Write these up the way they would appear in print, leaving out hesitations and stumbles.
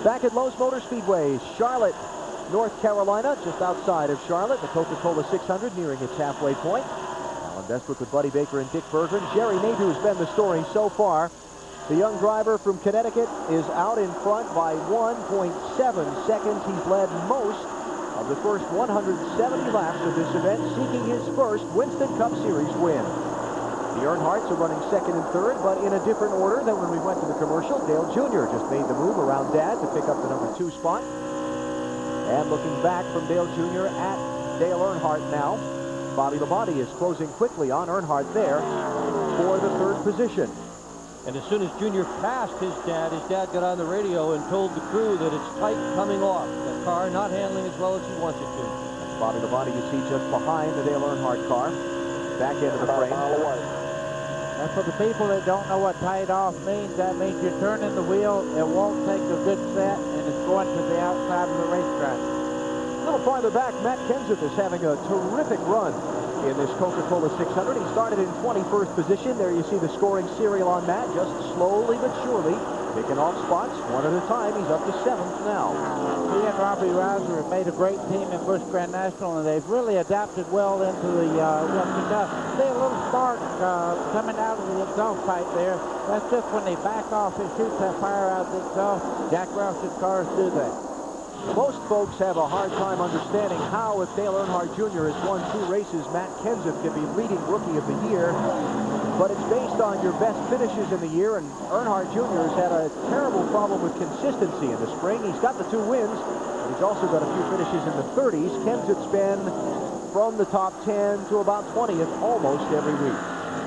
Back at Lowe's Motor Speedway, Charlotte, North Carolina, just outside of Charlotte. The Coca-Cola 600 nearing its halfway point. Alan Bestbrook with Buddy Baker and Dick Berggren. Jerry Nadeau has been the story so far. The young driver from Connecticut is out in front by 1.7 seconds. He's led most of the first 170 laps of this event, seeking his first Winston Cup Series win. The Earnhardts are running second and third, but in a different order than when we went to the commercial. Dale Jr. just made the move around Dad to pick up the number 2 spot. And looking back from Dale Jr. at Dale Earnhardt now. Bobby Labonte is closing quickly on Earnhardt there for the third position. And as soon as Junior passed his dad got on the radio and told the crew that it's tight coming off. The car not handling as well as he wants it to. That's Bobby Labonte you see just behind the Dale Earnhardt car. Back end of the frame. And for the people that don't know what tied off means, that means you're turning the wheel, it won't take a good set, and it's going to the outside of the racetrack. A little farther back, Matt Kenseth is having a terrific run in this Coca-Cola 600. He started in 21st position. There you see the scoring serial on Matt, just slowly but surely picking off spots one at a time. He's up to 7th now. He and Robbie Rouser have made a great team in Busch Grand National, and they've really adapted well into the Western Cup. They're a little spark coming out of the exhaust pipe there. That's just when they back off, it shoots that fire out of the exhaust. Jack Rouse's cars do that. Most folks have a hard time understanding how, if Dale Earnhardt Jr. has won 2 races, Matt Kenseth can be leading Rookie of the Year. But it's based on your best finishes in the year, and Earnhardt Jr. has had a terrible problem with consistency in the spring. He's got the 2 wins, but he's also got a few finishes in the 30s. Kenseth's been from the top 10 to about 20th almost every week.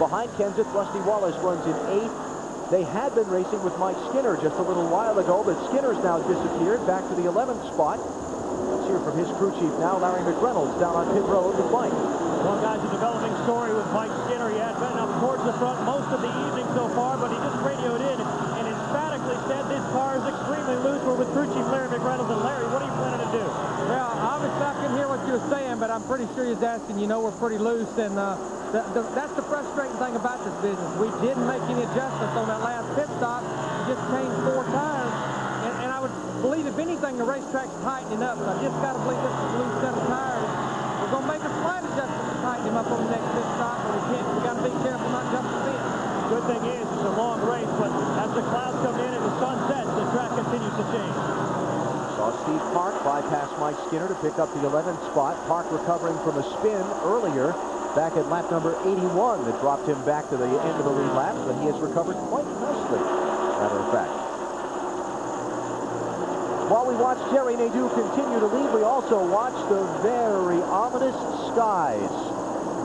Behind Kenseth, Rusty Wallace runs in 8th. They had been racing with Mike Skinner just a little while ago, but Skinner's now disappeared back to the 11th spot. Let's hear from his crew chief now, Larry McReynolds, down on pit road with Mike. Well, guys, a developing story with Mike Skinner. He had been up towards the front most of the evening so far, but he just radioed in and emphatically said this car is extremely loose. We're with crew chief Larry McReynolds. And Larry, what are you planning to do? Well, obviously I can hear what you're saying, but I'm pretty sure he's asking, you know, we're pretty loose, and that's the frustrating thing about this business. We didn't make any adjustments on that last pit stop. We just changed 4 tires, and I would believe, if anything, the racetrack's tightening up. So I just got to believe this is a loose set of tires. We're going to make a slight adjustment to tighten him up on the next pit stop, but we got to be careful not jump the fence. Good thing is, it's a long race, but as the clouds come in and the sun sets, the track continues to change. Saw Steve Park bypass Mike Skinner to pick up the 11th spot. Park recovering from a spin earlier back at lap number 81 that dropped him back to the end of the lead lap, but he has recovered quite nicely, matter of fact. While we watch Jerry Nadeau continue to lead, we also watch the very ominous skies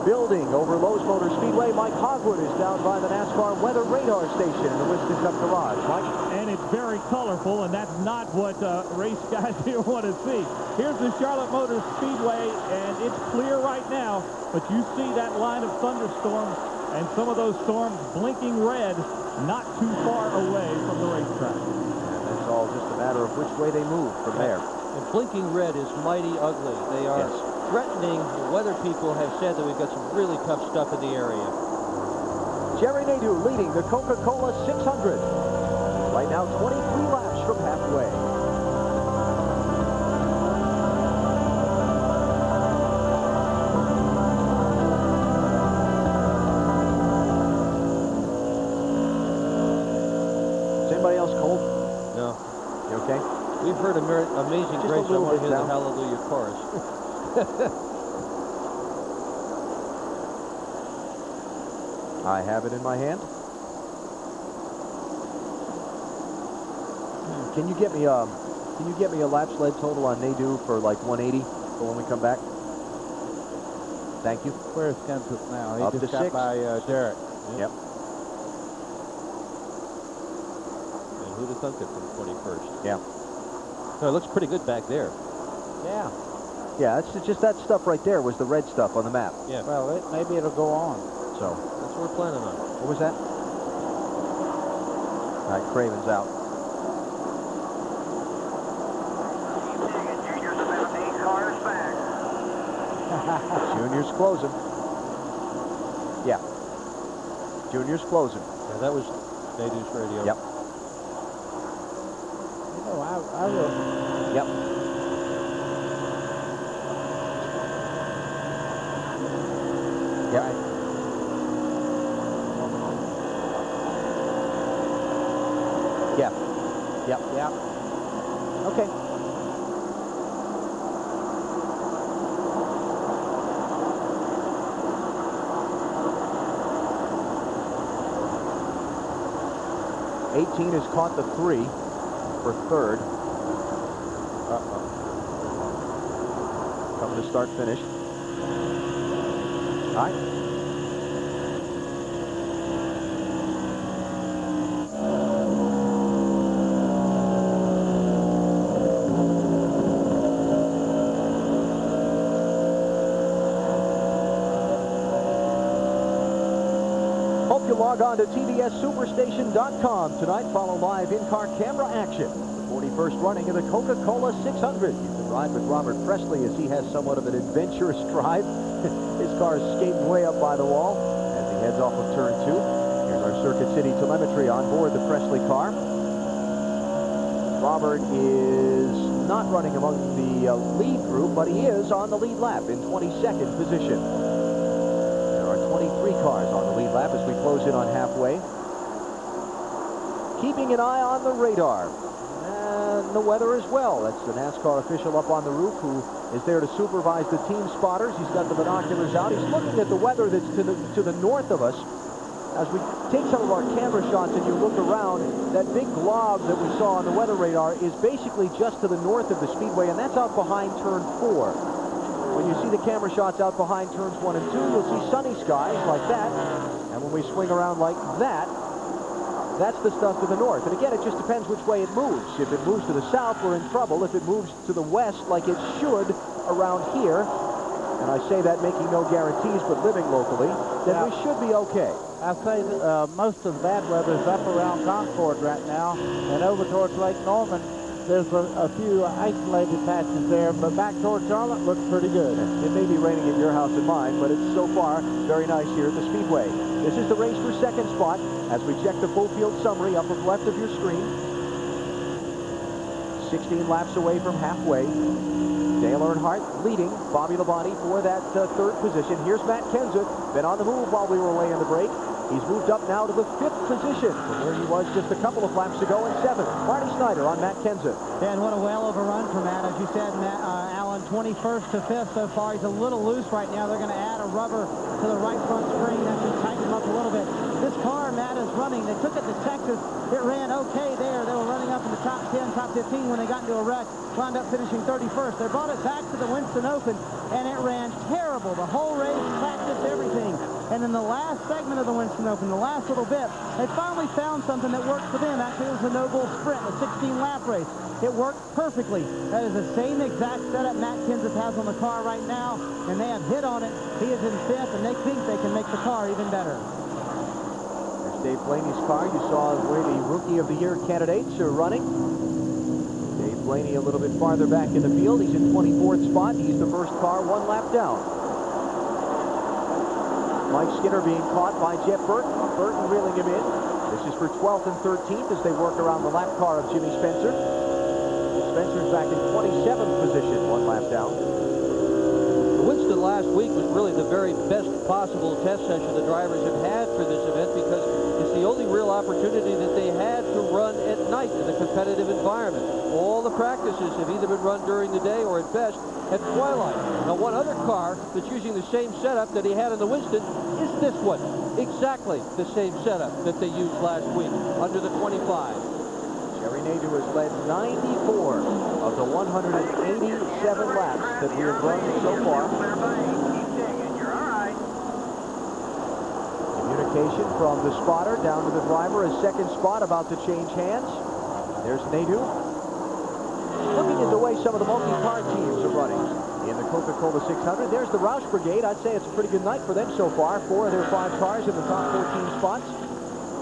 building over Lowe's Motor Speedway. Mike Hogwood is down by the NASCAR weather radar station in the Winston Cup garage. Mike? And it's very colorful, and that's not what race guys here want to see. Here's the Charlotte Motor Speedway, and it's clear right now, but you see that line of thunderstorms and some of those storms blinking red not too far away from the racetrack. And it's all just a matter of which way they move from there. And blinking red is mighty ugly. They are threatening. The weather people have said that we've got some really tough stuff in the area. Jerry Nadeau leading the Coca-Cola 600. Right now, 23 laps from halfway. Is anybody else cold? No. You okay? We've heard Amazing Just Grace. a little I want to bit hear down. the Hallelujah chorus. I have it in my hand. Can you get me a lap sled total on Nadeau for like 180 for when we come back? Thank you. Where's Kenseth now? He Up just to got 6. by Derek. Yep. And who'd have thunk it from 21st? Yeah. No, it looks pretty good back there. Yeah. Yeah, it's just that stuff right there was the red stuff on the map. Yeah. Well, maybe it'll go on. So That's what we're planning on. what was that? All right, Craven's out. Junior's closing. Yeah. Junior's closing. Yeah, that was Nadeau's radio. Yep. You know, I will. Yep. Yep. Yeah. Yep. Yeah. Okay. '18 has caught the 3 for third. Coming to start finish. All right. Hope you log on to TBSSuperstation.com tonight. Follow live in-car camera action. The 41st running of the Coca-Cola 600. You can ride with Robert Presley as he has somewhat of an adventurous drive. His car is skating way up by the wall as he heads off of turn 2. Here's our Circuit City telemetry on board the Presley car. Robert is not running among the lead group, but he is on the lead lap in 22nd position. 23 cars on the lead lap as we close in on halfway. Keeping an eye on the radar and the weather as well. That's the NASCAR official up on the roof who is there to supervise the team spotters. He's got the binoculars out. He's looking at the weather that's to the north of us. As we take some of our camera shots and you look around, that big glob that we saw on the weather radar is basically just to the north of the Speedway, and that's out behind turn 4. When you see the camera shots out behind turns 1 and 2, you'll see sunny skies like that. And when we swing around like that, that's the stuff to the north. And again, it just depends which way it moves. If it moves to the south, we're in trouble. If it moves to the west, like it should around here, and I say that making no guarantees, but living locally, then we should be okay. I say that, most of the bad weather is up around Concord right now, and over towards Lake Norman. There's a few isolated patches there, but back towards Charlotte looks pretty good. It may be raining at your house and mine, but it's so far very nice here at the Speedway. This is the race for second spot as we check the full field summary up and left of your screen. 16 laps away from halfway. Dale Earnhardt leading Bobby Labonte for that third position. Here's Matt Kenseth, been on the move while we were away in the break. He's moved up now to the 5th position from where he was just a couple of laps ago in 7th. Marty Snyder on Matt Kenseth. And what a well overrun for Matt. As you said, Matt, Alan, 21st to 5th so far. He's a little loose right now. They're going to add a rubber to the right front spring. That should tighten him up a little bit. This car Matt is running, they took it to Texas. It ran okay there. They were running up in the top 10, top 15 when they got into a wreck. Wound up finishing 31st. They brought it back to the Winston Open, and it ran terrible. The whole race, practice, everything. And in the last segment of the Winston Open, the last little bit, they finally found something that worked for them. Actually, it was the No Bull Sprint, the 16-lap race. It worked perfectly. That is the same exact setup Matt Kenseth has on the car right now, and they have hit on it. He is in 5th, and they think they can make the car even better. There's Dave Blaney's car. You saw where the Rookie of the Year candidates are running. Dave Blaney a little bit farther back in the field. He's in 24th spot. He's the first car 1 lap down. Mike Skinner being caught by Jeff Burton. Burton reeling him in. This is for 12th and 13th as they work around the lap car of Jimmy Spencer. Spencer's back in 27th position, 1 lap down. Winston last week was really the very best possible test session the drivers have had for this event because it's the only real opportunity that they had to run at night in a competitive environment. All the practices have either been run during the day or at best at twilight. Now, one other car that's using the same setup that he had in the Winston is this one. Exactly the same setup that they used last week under the 25. Jerry Nadeau has led 94 of the 187 laps that we have run so far. Communication from the spotter down to the driver. A second spot about to change hands. There's Nadeau. Looking at the way some of the multi-car teams are running in the Coca-Cola 600. There's the Roush Brigade. I'd say it's a pretty good night for them so far. 4 of their 5 cars in the top 14 spots.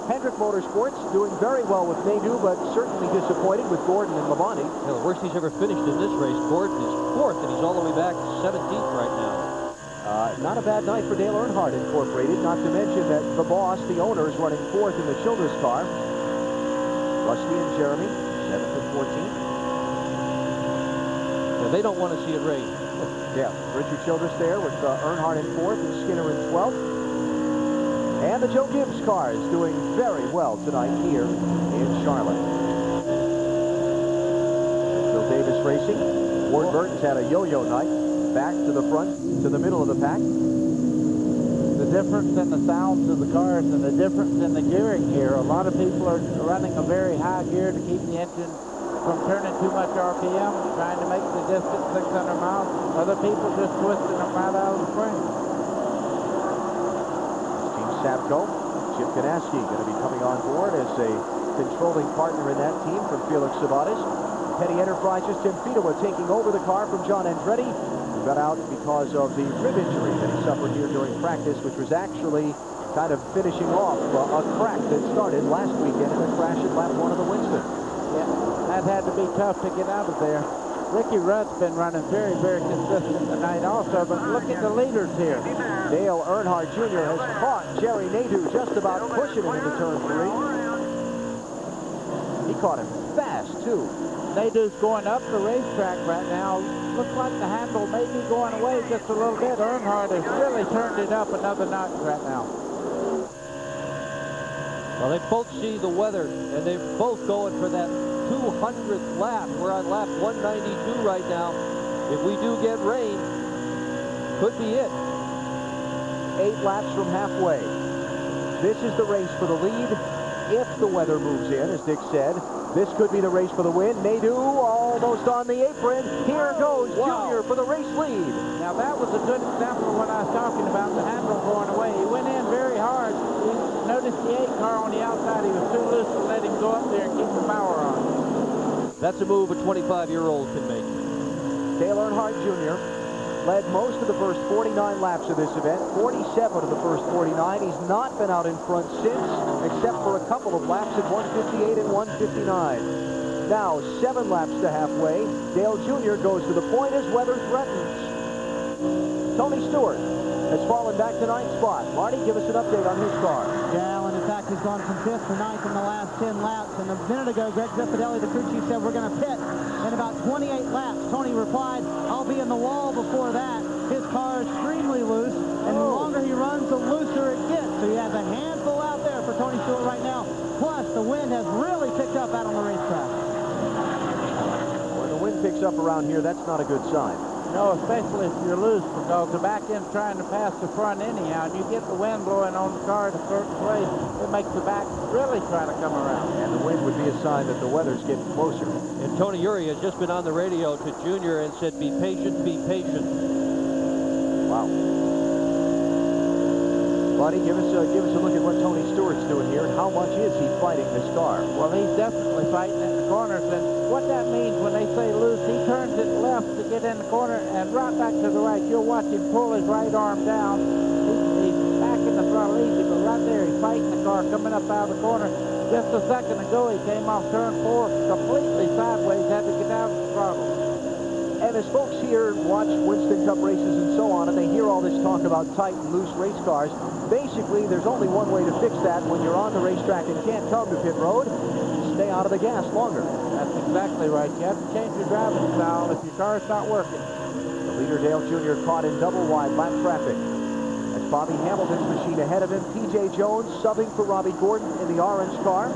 Hendrick Motorsports doing very well with Nadeau, but certainly disappointed with Gordon and Labonte. The worst he's ever finished in this race. Gordon is 4th, and he's all the way back to 17th right now. Not a bad night for Dale Earnhardt Incorporated, not to mention that the boss, the owner, is running 4th in the Childress car. Rusty and Jeremy, 7th and 14th. Yeah, they don't want to see it rain. Yeah, Richard Childress there with Earnhardt in 4th and Skinner in 12th. And the Joe Gibbs car is doing very well tonight here in Charlotte. Bill Davis racing. Ward Burton's had a yo-yo night. Back to the front, to the middle of the pack. The difference in the sounds of the cars and the difference in the gearing here. A lot of people are running a very high gear to keep the engine from turning too much RPM, trying to make the distance 600 miles. Other people just twisting them right out of the frame. Team Savco, Chip Ganasky going to be coming on board as a controlling partner in that team from Felix Sabates. Petty Enterprises, Tim Fedewa taking over the car from John Andretti, who got out because of the rib injury that he suffered here during practice, which was actually kind of finishing off a crack that started last weekend in a crash at lap 1 of the Winston. Yeah, that had to be tough to get out of there. Ricky Rudd's been running very, very consistent tonight also, but look at the leaders here. Dale Earnhardt Jr. has caught Jerry Nadeau just about pushing him into turn 3. He caught him fast, too. Nadeau's going up the racetrack right now. Looks like the handle may be going away just a little bit. Earnhardt has really turned it up another notch right now. Well, they both see the weather, and they're both going for that 200th lap. We're on lap 192 right now. If we do get rain, could be it. 8 laps from halfway. This is the race for the lead. If the weather moves in, as Dick said, this could be the race for the win. Nadeau almost on the apron. Here goes Junior for the race lead. Now that was a good example of what I was talking about, the handle going away. He went in very hard. He noticed the 8 car on the outside. He was too loose to let him go up there and keep the power on. That's a move a 25-year-old can make. Dale Earnhardt Jr. led most of the first 49 laps of this event, 47 of the first 49. He's not been out in front since, except for a couple of laps at 158 and 159. Now, 7 laps to halfway. Dale Jr. goes to the point as weather threatens. Tony Stewart has fallen back to 9th spot. Marty, give us an update on his car. Yeah, Alan, in fact, he's gone from 5th to 9th in the last 10 laps. And a minute ago, Greg Zaffadelli, the crew chief, said we're going to pit in about 28 laps. Tony replied, I'll be in the wall before that. His car is extremely loose, and the longer he runs, the looser it gets. So he has a handful out there for Tony Stewart right now. Plus, the wind has really picked up out on the racetrack. When the wind picks up around here, that's not a good sign. No, especially if you're loose, because the back end's trying to pass the front anyhow, and you get the wind blowing on the car at a certain place, it makes the back really try to come around. And the wind would be a sign that the weather's getting closer. And Tony Uri has just been on the radio to Junior and said, be patient, be patient. Wow. Buddy, give us a look at what Tony Stewart's doing here, and how much is he fighting this car? Well, he's definitely fighting in the corners, and what that means when they say loose, he turns it left to get in the corner and right back to the right. You'll watch him pull his right arm down. He's back in the throttle easy, but right there he's fighting the car coming up out of the corner. Just a second ago he came off turn 4 completely sideways, had to get out of the throttle. And as folks here watch Winston Cup races and so on, and they hear all this talk about tight and loose race cars, basically there's only one way to fix that when you're on the racetrack and can't come to pit road. Stay out of the gas longer. That's exactly right. You have to change your driving style if your car's not working. The leader, Dale Jr., caught in double wide lap traffic. That's Bobby Hamilton's machine ahead of him. P.J. Jones subbing for Robbie Gordon in the orange car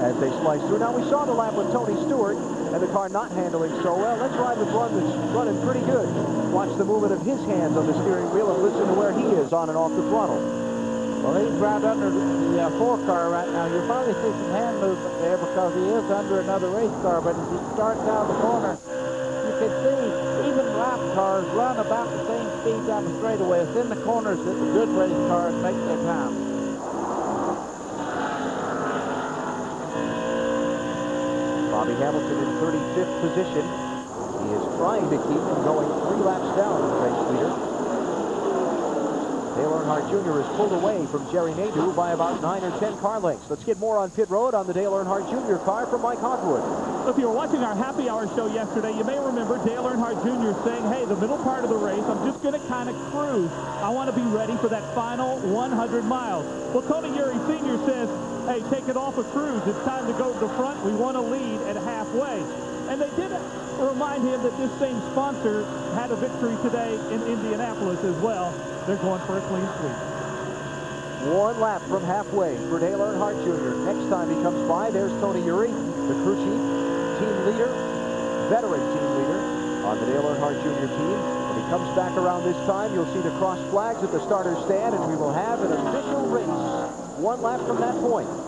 as they slice through. Now, we saw the lap with Tony Stewart and the car not handling so well. Let's ride with one that's running pretty good. Watch the movement of his hands on the steering wheel and listen to where he is on and off the throttle. Well, he's right under the 4 car right now. You'll probably see some hand movement there because he is under another race car, but as he starts out the corner, you can see even lap cars run about the same speed down the straightaway. It's in the corners that the good race cars make their time. Bobby Hamilton in 35th position. He is trying to keep him going 3 laps down, the race leader. Dale Earnhardt Jr. is pulled away from Jerry Nadeau by about 9 or 10 car lengths. Let's get more on pit road on the Dale Earnhardt Jr. car from Mike Hogwood. If you were watching our happy hour show yesterday, you may remember Dale Earnhardt Jr. saying, hey, the middle part of the race, I'm just going to kind of cruise. I want to be ready for that final 100 miles. Well, Tony Uri Sr. says, hey, take it off a cruise. It's time to go to the front. We want to lead at halfway. And they did remind him that this same sponsor had a victory today in Indianapolis as well. They're going for a clean sweep. One lap from halfway for Dale Earnhardt Jr. Next time he comes by, there's Tony Eury, the crew chief, team leader, veteran team leader on the Dale Earnhardt Jr. team. When he comes back around this time, you'll see the cross flags at the starter's stand, and we will have an official race one lap from that point.